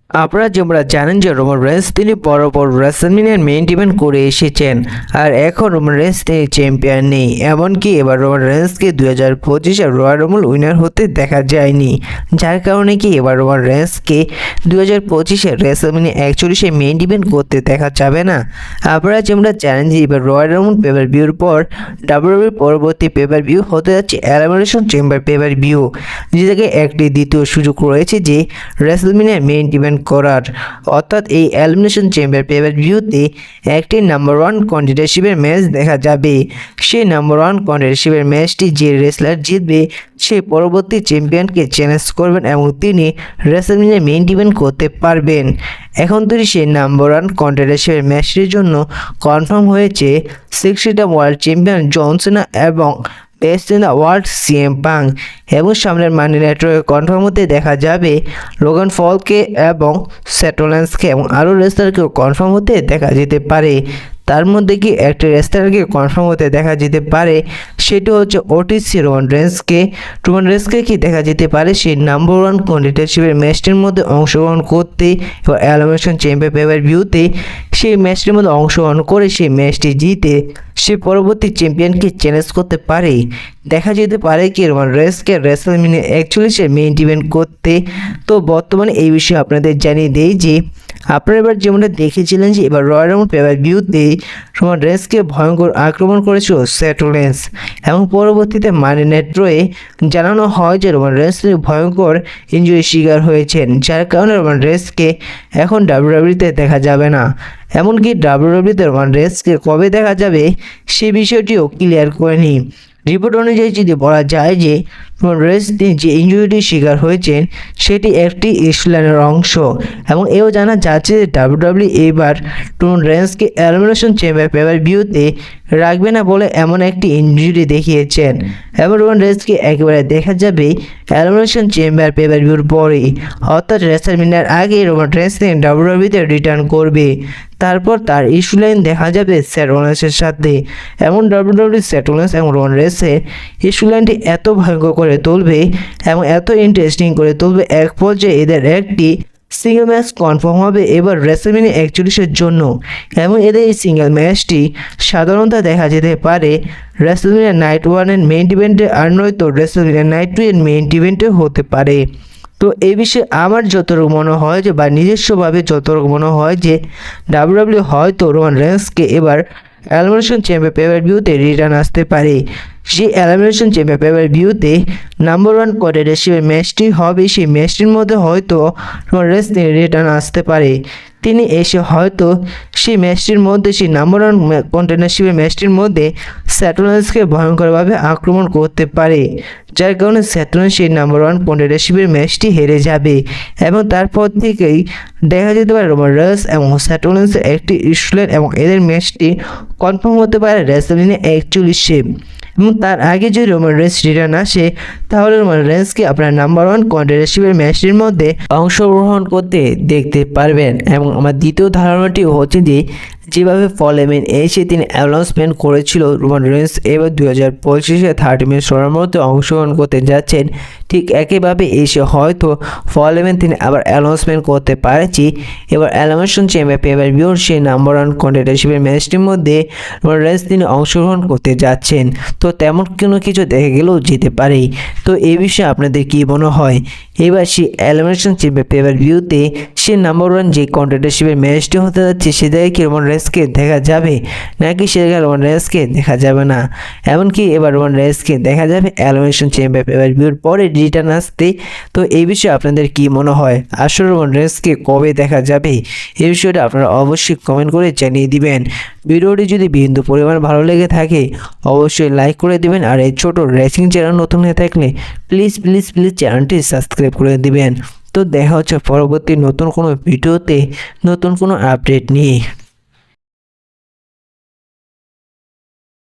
আপনারা যেমন জানেন যে রোমান রেন্স তিনি বরাবর রেসলম্যানিয়ার মেইন ইভেন্ট করে এসেছেন, আর এখন রোমান রেন্স তিনি চ্যাম্পিয়ন নেই। এমনকি এবার রোমান রেন্সকে 2025-এ রয়্যাল রাম্বল উইনার হতে দেখা যায়নি, যার কারণে কি এবার রোমান রেন্সকে 2025-এ রেসলম্যানিয়া 41-এ মেইন ইভেন্ট করতে দেখা যাবে না। আপনারা যেমন জানেন যে এবার রয়্যাল রাম্বল পেপার ভিউর পর ডাব্লিউডাব্লিউইর পরবর্তী পেপার ভিউ হতে যাচ্ছে এলিমিনেশন চেম্বার পেপার ভিউ, যেটাকে একটি দ্বিতীয় সুযোগ রয়েছে যে রেসলম্যানিয়ার মেইন ইভেন্ট করার। অর্থাৎ এই এলিমিনেশন চেম্বার পেপার ভিউতে একটি নাম্বার 1 কন্টেন্ডারশিপের ম্যাচ দেখা যাবে। সেই নাম্বার 1 কন্টেন্ডারশিপের ম্যাচটি যে রেসলার জিতবে সে পরবর্তী চ্যাম্পিয়নকে চ্যালেঞ্জ করবেন এবং তিনি রেসলম্যানিয়া মেইন ইভেন্ট করতে পারবেন। এখন তিনি সেই নাম্বার 1 কন্টেন্ডারশিপের ম্যাচটির জন্য কনফার্ম হয়েছে 60টা ওয়ার্ল্ড চ্যাম্পিয়ন জন সিনা এবং best in the world CM Punk, এবং সামনের মানি নেটওয়ার্কে কনফার্ম হতে দেখা যাবে লোগান পলকে এবং সেথ রলিন্সকে, এবং আরও রেসলারকেও কনফার্ম হতে দেখা যেতে পারে। তার মধ্যে কি একটা রেসলারকে কনফার্ম হতে দেখা যেতে পারে, সেটি হচ্ছে ওটিসি রোমান রেন্সকে কি দেখা যেতে পারে সেই নাম্বার 1 কন্টেন্ডারশিপের ম্যাচটির মধ্যে অংশগ্রহণ করতে, এবং এলিমিনেশন চেম্বার পেপার ভিউতে সেই ম্যাচটির মধ্যে অংশগ্রহণ করে সেই ম্যাচটি জিতে সে পরবর্তী চ্যাম্পিয়নকে চ্যালেঞ্জ করতে পারে। দেখা যেতে পারে কি রোমান রেন্সকে রেসলম্যানিয়া 41-এ মেইন ইভেন্ট করতে। তো বর্তমানে এই বিষয়ে আপনাদের জানিয়ে দেই যে আপনারা এবার যেমনটা দেখেছিলেন যে এবার রয়্যাল রাম্বল পেপার ভিউতে রোমান রেন্সকে ভয়ঙ্কর আক্রমণ করেছিল সেথ রলিন্স, এবং পরবর্তীতে মানি নেটওয়ার্কে জানানো হয় যে রোমান রেন্স ভয়ঙ্কর ইনজুরি শিকার হয়েছেন, যার কারণে রোমান রেন্সকে এখন ডাব্লিউডাব্লিউইতে দেখা যাবে না। এমনকি ডাব্লিউডাব্লিউইতে রোমান রেন্সকে কবে দেখা যাবে সে বিষয়টিও ক্লিয়ার করেনি। রিপোর্ট অনুযায়ী যদি বলা যায় যে রোমান রেন্স তিনি যে ইনজুরিটির শিকার হয়েছেন সেটি একটি ইস্যুলাইনের অংশ, এবং এও জানা যাচ্ছে যে ডাব্লিউডাব্লিউই এবার রোমান রেন্সকে এলিমিনেশন চেম্বার পেপার ভিউতে রাখবে না বলে এমন একটি ইনজুরি দেখিয়েছেন, এবং রোমান রেন্সকে একেবারে দেখা যাবে এলিমিনেশন চেম্বার পেপার ভিউর পরেই, অর্থাৎ রেসলম্যানিয়ার আগে রোমান রেন্স তিনি ডাব্লিউডাব্লিউইতে রিটার্ন করবে। তারপর তার ইস্যুলাইন দেখা যাবে সেথ রলিন্সের সাথে, এমন ডাব্লিউডাব্লিউই সেথ রলিন্স এবং রোমান রেন্সের ইস্যুলাইনটি এত ভয়ঙ্কর করে তুলবে এবং এত ইন্টারেস্টিং করে তুলবে, এক পর্যায়ে এদের একটি সিঙ্গেল ম্যাচ কনফার্ম হবে এবার রেসলম্যানিয়া 41-এর জন্য, এবং এদের এই সিঙ্গেল ম্যাচটি সাধারণত দেখা যেতে পারে রেসলম্যানিয়া নাইট 1-এর মেইন ইভেন্টে, আর নয়তো রেসলম্যানিয়া নাইট 2-এর মেইন ইভেন্টে হতে পারে। তো এই বিষয়ে আমার যতটুকু মনে হয় যে, বা নিজস্বভাবে যতটুকু মনে হয় যে ডাব্লিউডাব্লিউই হয়তো রোমান রেন্সকে এবার এলিমিনেশন চেম্বার পেপার ভিউতে রিটার্ন আসতে পারে। সেই এলিমিনেশন চেম্বার পেপার ভিউতে নাম্বার 1 কন্টেন্ডারশিপের ম্যাচটি হবে, সেই ম্যাচটির মধ্যে হয়তো রোমান রেন্স রিটার্ন আসতে পারে। তিনি এসে হয়তো সেই ম্যাচটির মধ্যে সেই নাম্বার 1 কন্টেন্ডারশিপের ম্যাচটির মধ্যে সেথ রলিন্সকে ভয়ঙ্করভাবে আক্রমণ করতে পারে, যার কারণে সেথ রলিন্স সেই নাম্বার 1 কন্টেন্ডারশিপের ম্যাচটি হেরে যাবে, এবং তারপর থেকেই দেখা যেতে পারে রোমান রেন্স এবং সেথ রলিন্সের একটি ইস্যুলাইন, এবং এদের ম্যাচটি কনফার্ম হতে পারে রেসলম্যানিয়া 41-এ। এবং তার আগে যদি রোমান রেন্স রিটার্ন আসে তাহলে রোমান রেন্সকে আপনার নাম্বার 1 কন্টেন্ডারশিপের ম্যাচটির মধ্যে অংশগ্রহণ করতে দেখতে পারবেন। এবং আমার দ্বিতীয় ধারণাটি হচ্ছে যে যেভাবে ফল এমেন এসে তিনি অ্যানাউন্সমেন্ট করেছিল রোমান রেন্স এবার 2025-এ 30 মিনিট শোর মধ্যে অংশগ্রহণ করতে যাচ্ছেন, ঠিক একইভাবে এসে হয়তো ফল এমেন তিনি আবার অ্যানাউন্সমেন্ট করতে পারেছি এবার এলিমিনেশন চেম্বার পেপার ভিউর সেই নাম্বার 1 কন্টেন্ডারশিপের ম্যাচটির মধ্যে রোমান রেন্স তিনি অংশগ্রহণ করতে যাচ্ছেন। তো তেমন কোনো কিছু দেখে গেলেও যেতে পারে। তো এই বিষয়ে আপনাদের কী মনে হয়? এবার সেই এলিমিনেশন চেম্বার পেপার ভিউতে সে নাম্বার 1 যে কন্টেন্ডারশিপের ম্যাচটি হতে যাচ্ছে সে জায়গায় কি রোমান রেন্সকে দেখা যাবে, নাকি সে জায়গায় রোমান রেন্সকে দেখা যাবে না? এমনকি এবার রোমান রেন্সকে দেখা যাবে এলিমিনেশন চেম্বার পেপার ভিউর পরে রিটার্ন আসতে। তো এই বিষয়ে আপনাদের কি মনে হয়? আসলে রোমান রেন্সকে কবে দেখা যাবে এই বিষয়টা আপনারা অবশ্যই কমেন্ট করে জানিয়ে দিবেন। ভিডিওটি যদি বিন্দু পরিমাণ ভালো লেগে থাকে অবশ্যই লাইক করে দিবেন, আর এই ছোট রেসিং চ্যানেল নতুন হয়ে থাকলে প্লিজ চ্যানেলটি সাবস্ক্রাইব করে দিবেন। তো দেখা হচ্ছে পরবর্তী নতুন কোনো ভিডিওতে নতুন কোনো আপডেট নিয়ে।